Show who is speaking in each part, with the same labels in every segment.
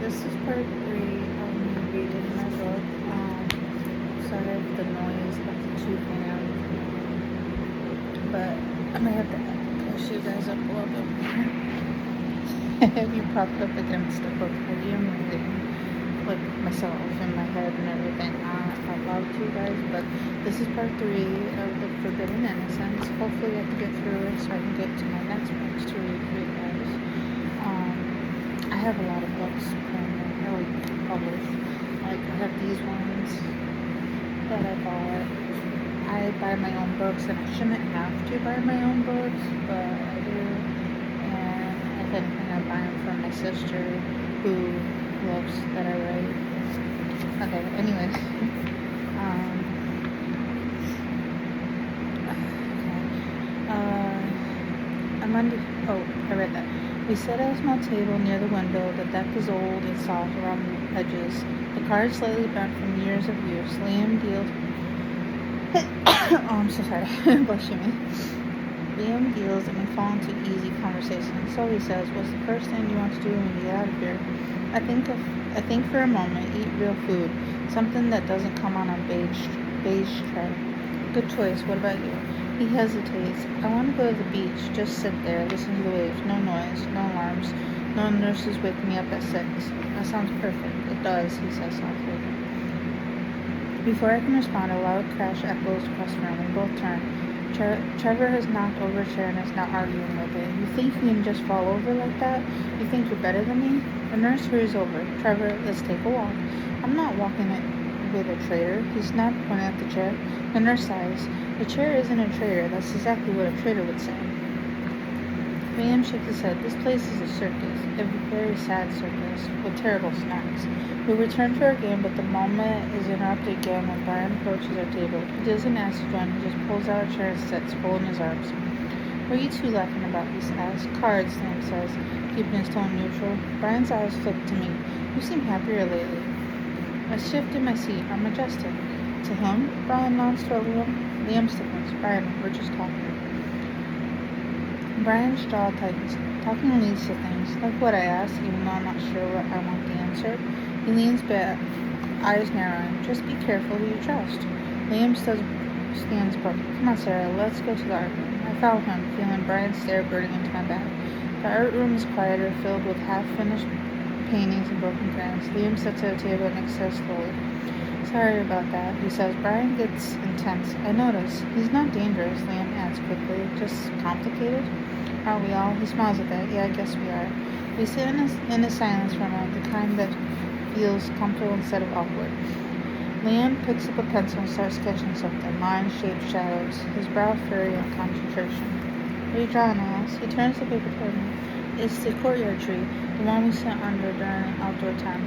Speaker 1: This is part 3 of me reading my book. Sorry if the noise of the two fans, but I might have to push you guys up a little bit more. Have you propped up against the book? Have you moving like myself in my head and everything out loud to you guys? But this is part 3 of the Forbidden Innocence. Hopefully I can get through it so I can get to my next books to read for you guys. I have a lot of books currently published. Like I have these ones that I bought. I buy my own books, and I shouldn't have to buy my own books, but I do. And I think I buy them from my sister, who loves that I write. Okay, anyways. I read that. We sit at a small table near the window. The deck is old and soft around the edges. The cards slightly bent from years of use. Liam deals. Oh, I'm so sorry. Bless you, me. Liam deals and we fall into easy conversation. So he says, "What's the first thing you want to do when you get out of here?" I think for a moment. Eat real food, something that doesn't come on a beige tray. Good choice. What about you? He hesitates. I want to go to the beach. Just sit there, listen to the waves. No noise, no alarms, no nurses waking me up at 6. That sounds perfect. It does, he says softly. Before I can respond, a loud crash echoes across the room. We both turn. Trevor has knocked over a chair and is now arguing with it. You think you can just fall over like that? You think you're better than me? The nurse hurries over. Trevor, let's take a walk. I'm not walking it with a traitor. He snapped, pointing at the chair. The nurse sighs. The chair isn't a traitor. That's exactly what a traitor would say. Liam shakes his head. This place is a circus, a very sad circus, with terrible snacks. We return to our game, but the moment is interrupted again when Brian approaches our table. He doesn't ask to join. He just pulls out a chair and sits, folding his arms. What are you two laughing about? He asks. Cards, Liam says, keeping his tone neutral. Brian's eyes flip to me. You seem happier lately. I shift in my seat. I'm adjusting. To him, Brian nods to Liam. Liam stiffens. Brian, we're just talking. Brian's jaw tightens. Talking leads to things, like what I asked, even though I'm not sure what I want the answer. He leans back, eyes narrowing. Just be careful who you trust. Liam stands above. Come on, Sarah, let's go to the art room. I follow him, feeling Brian's stare burning into my back. The art room is quieter, filled with half-finished paintings and broken crayons. Liam sits at a table and says slowly, "Sorry about that," he says. Brian gets intense. I notice. He's not dangerous, Liam adds quickly. Just complicated? Aren't we all? He smiles at that. Yeah, I guess we are. We sit in a silence for a moment, the kind that feels comfortable instead of awkward. Liam picks up a pencil and starts sketching something. Lines, shapes, shadows. His brow furry in concentration. What are you drawing? I ask. He turns the paper toward me. It's the courtyard tree, the one we sat under during outdoor time.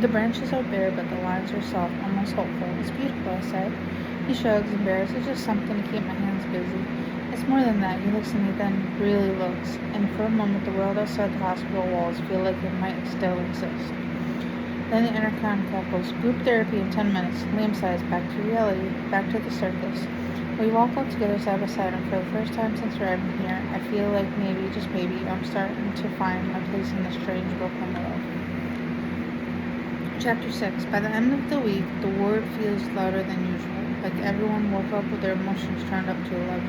Speaker 1: The branches are bare, but the lines are soft, almost hopeful. It's beautiful, I said. He shrugs, embarrassed. It's just something to keep my hands busy. It's more than that. He looks at me, then really looks. And for a moment, the world outside the hospital walls feel like it might still exist. Then the intercom crackles. Group therapy in 10 minutes. Liam sighs. Back to reality. Back to the circus. We walk out together side by side, and for the first time since arriving here, I feel like maybe, just maybe, I'm starting to find my place in this strange, broken world. Chapter 6. By the end of the week, the ward feels louder than usual, like everyone woke up with their emotions turned up to 11.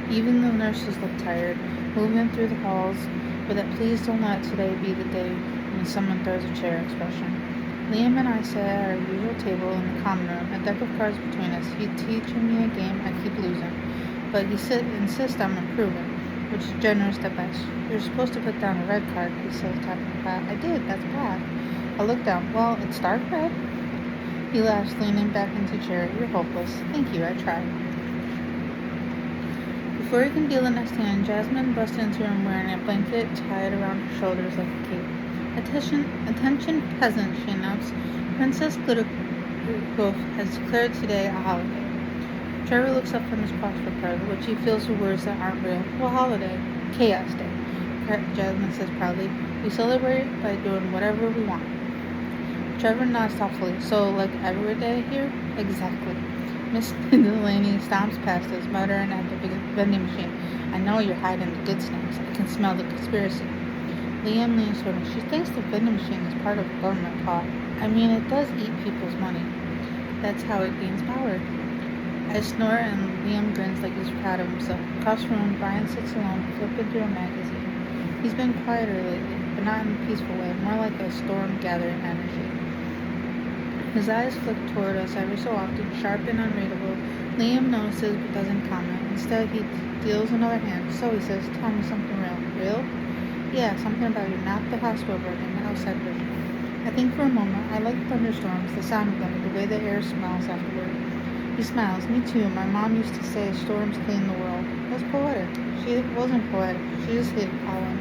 Speaker 1: Even the nurses look tired, moving through the halls with that "please don't let today be the day when someone throws a chair" expression. Liam and I sit at our usual table in the common room, a deck of cards between us. He's teaching me a game I keep losing, but he insists I'm improving, which generates the best. You're supposed to put down a red card, he says, tapping the pad. I did, that's black. I look down. Well, it's dark red. He laughs, leaning back into the chair. You're hopeless. Thank you, I tried. Before he can deal the next hand, Jasmine busts into her room wearing a blanket tied around her shoulders like a cape. Attention, peasant, she announced. Princess Glitterhoof has declared today a holiday. Trevor looks up from his crossword puzzle, which he feels were words that aren't real. What holiday? Chaos Day, Jasmine says proudly. We celebrate by doing whatever we want. Trevor nods thoughtfully. So, like every day here? Exactly. Miss Delaney stomps past us, muttering at the vending machine. I know you're hiding the good snacks. I can smell the conspiracy. Liam leans toward me. She thinks the vending machine is part of a government plot. I mean, it does eat people's money. That's how it gains power. I snort and Liam grins like he's proud of himself. Across the room, Brian sits alone, flipping through a magazine. He's been quieter lately, but not in a peaceful way, more like a storm gathering energy. His eyes flick toward us every so often, sharp and unreadable. Liam notices but doesn't comment. Instead, he deals another hand. So he says, tell me something real. Real? Yeah, something about you, not the hospital version, the outside version. I think for a moment. I like thunderstorms, the sound of them, the way the air smells afterward. He smiles. Me too. My mom used to say storms clean the world. That's poetic. She wasn't poetic. She just hit pollen.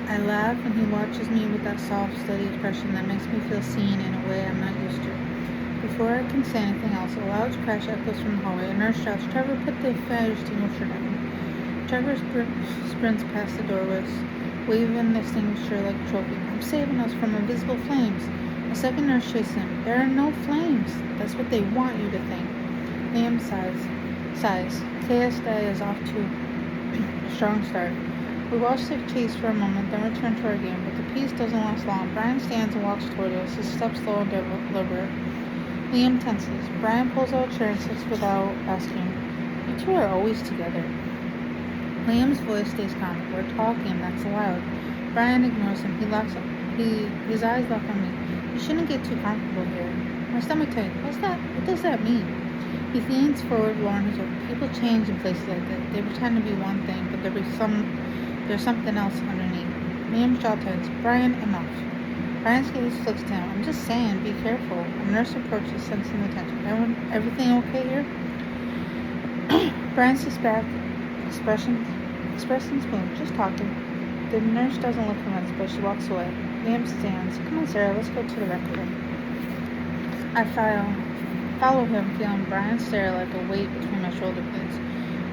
Speaker 1: I laugh and he watches me with that soft, steady expression that makes me feel seen in a way I'm not used to. Before I can say anything else, a loud crash echoes from the hallway. A nurse shouts, Trevor, put the fire extinguisher down. Trevor sprints past the doorways, waving the extinguisher like a trophy. I'm saving us from invisible flames. A second nurse chases him. There are no flames. That's what they want you to think. Liam sighs. KSD is off to a strong start. We watch the chase for a moment, then return to our game, but the peace doesn't last long. Brian stands and walks toward us, his steps slow and deliberate. Liam tenses. Brian pulls out a chair and sits without asking. You two are always together. Liam's voice stays calm. We're talking, that's loud. Brian ignores him. His eyes lock on me. You shouldn't get too comfortable here. My stomach tight. What does that mean? He leans forward, lowering his voice. People change in places like that. They pretend to be one thing, but there's something else underneath. Liam's jaw tightens. Brian, enough. Brian's gaze flicks to him. I'm just saying, be careful. A nurse approaches, sensing the tension. Everything okay here? Brian sits back, expression smooth, just talking. The nurse doesn't look convinced, but she walks away. Liam stands. Come on, Sarah, let's go to the rec room. I follow him, feeling Brian stare like a weight between my shoulder blades.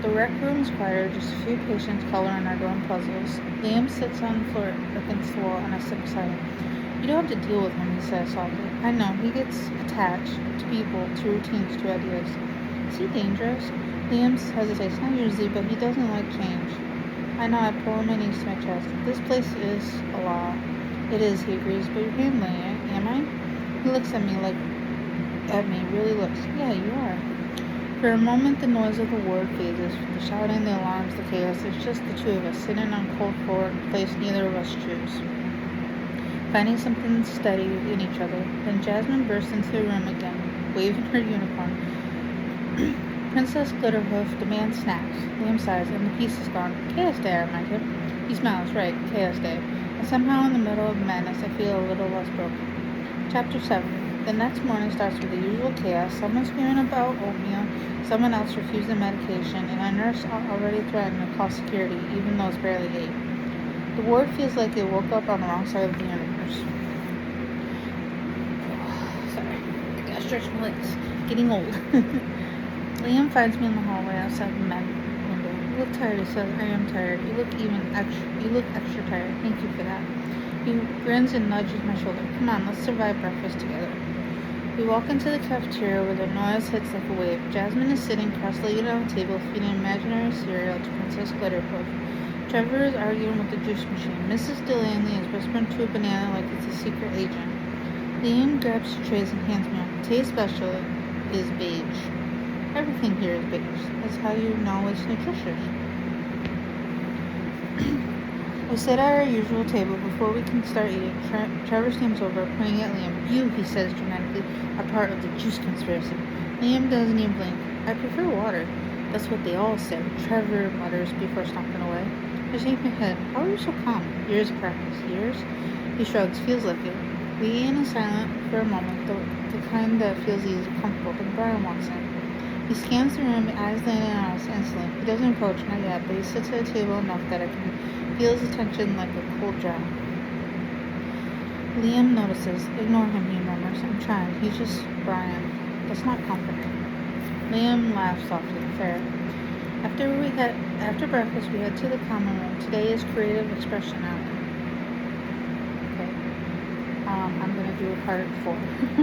Speaker 1: The rec room is quieter, just a few patients coloring our own puzzles. Liam sits on the floor against the wall, and I sit beside him. You don't have to deal with him, he says softly. I know, he gets attached to people, to routines, to ideas. Is he dangerous? Liam hesitates, not usually, but he doesn't like change. I know, I pull my knees to my chest. This place is a law. It is, he agrees, but you're handling it, am I? He looks at me, really looks. Yeah, you are. For a moment, the noise of the ward phases, the shouting, the alarms, the chaos. It's just the two of us, sitting on cold floor in a place neither of us choose. Finding something steady in each other. Then Jasmine bursts into the room again, waving her unicorn. Princess Glitterhoof demands snacks. Liam sighs, and the piece is gone. Chaos Day, I remind him. He smiles, right, Chaos Day. And somehow in the middle of madness, I feel a little less broken. Chapter 7. The next morning starts with the usual chaos. Someone screaming about oatmeal, someone else refusing medication, and a nurse already threatened to call security, even though it's barely 8. The ward feels like it woke up on the wrong side of the universe. Sorry, I gotta stretch my legs. Getting old. Liam finds me in the hallway outside the med window. You look tired, he says. I am tired. You look extra tired. Thank you for that. He grins and nudges my shoulder. Come on, let's survive breakfast together. We walk into the cafeteria where the noise hits like a wave. Jasmine is sitting cross-legged on the table feeding imaginary cereal to Princess Glitterhoof. Trevor is arguing with the juice machine. Mrs. Delaney is whispering to a banana like it's a secret agent. Liam grabs the trays and hands me one. Today's special is beige. Everything here is beige. That's how you know it's nutritious. We sit at our usual table. Before we can start eating, Trevor steams over, pointing at Liam. You, he says dramatically, are part of the juice conspiracy. Liam doesn't even blink. I prefer water. That's what they all say, Trevor mutters before stomping away. I shake my head. How are you so calm? Years of practice. Years? He shrugs. Feels like it. We eat in silence for a moment, the kind that feels easy, comfortable. Then Brian walks in. He scans the room, eyes landing on us instantly. He doesn't approach, not yet, but he sits at a table enough that I can feel his attention like a cold draw. Liam notices. Ignore him, he murmurs. I'm trying. He's just Brian. That's not comforting. Liam laughs softly. Fair. After breakfast, we head to the common room. Today is creative expression hour. Okay. I'm gonna do a part 4.